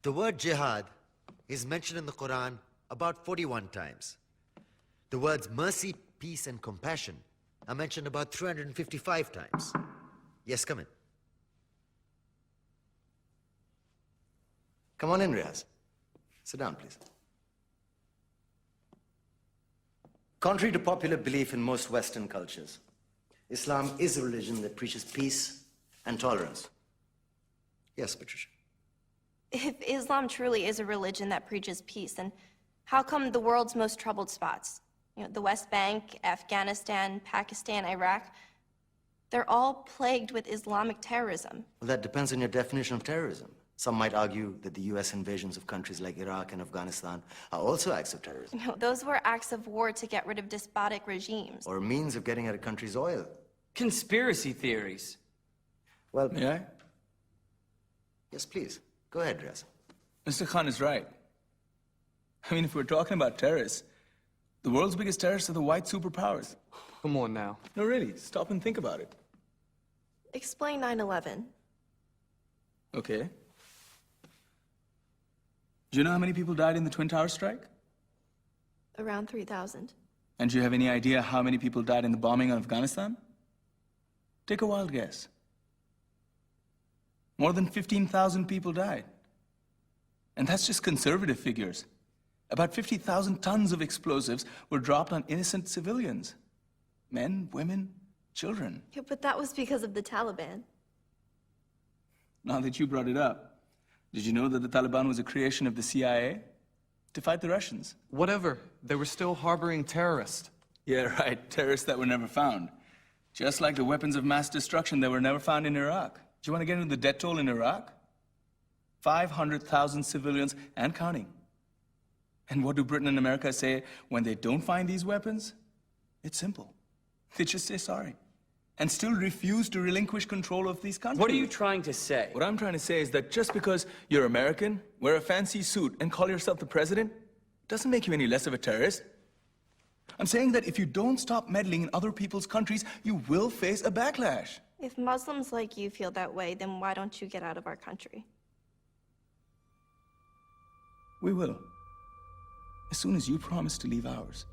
The word jihad is mentioned in the Quran about 41 times. The words mercy, peace, and compassion are mentioned about 355 times. Yes, come in. Come on in, Riaz. Sit down, please. Contrary to popular belief in most Western cultures, Islam is a religion that preaches peace and tolerance. Yes, Patricia. If Islam truly is a religion that preaches peace, then how come the world's most troubled spots, the West Bank, Afghanistan, Pakistan, Iraq, they're all plagued with Islamic terrorism? Well, that depends on your definition of terrorism. Some might argue that the U.S. invasions of countries like Iraq and Afghanistan are also acts of terrorism. Those were acts of war to get rid of despotic regimes. Or a means of getting at a country's oil. Conspiracy theories. Well, May I? Yes, please. Go ahead, Riaz. Mr. Khan is right. I mean, if we're talking about terrorists, the world's biggest terrorists are the white superpowers. Come on now. No, really, stop and think about it. Explain 9/11. Okay. Do you know how many people died in the Twin Towers strike? Around 3,000. And do you have any idea how many people died in the bombing of Afghanistan? Take a wild guess. More than 15,000 people died. And that's just conservative figures. About 50,000 tons of explosives were dropped on innocent civilians. Men, women, children. Yeah, but that was because of the Taliban. Now that you brought it up, did you know that the Taliban was a creation of the CIA to fight the Russians? Whatever. They were still harboring terrorists. Yeah, right. Terrorists that were never found. Just like the weapons of mass destruction that were never found in Iraq. Do you want to get into the death toll in Iraq? 500,000 civilians and counting. And what do Britain and America say when they don't find these weapons? It's simple. They just say sorry. And still refuse to relinquish control of these countries. What are you trying to say? What I'm trying to say is that just because you're American, wear a fancy suit, and call yourself the president, doesn't make you any less of a terrorist. I'm saying that if you don't stop meddling in other people's countries, you will face a backlash. If Muslims like you feel that way, then why don't you get out of our country? We will. As soon as you promise to leave ours.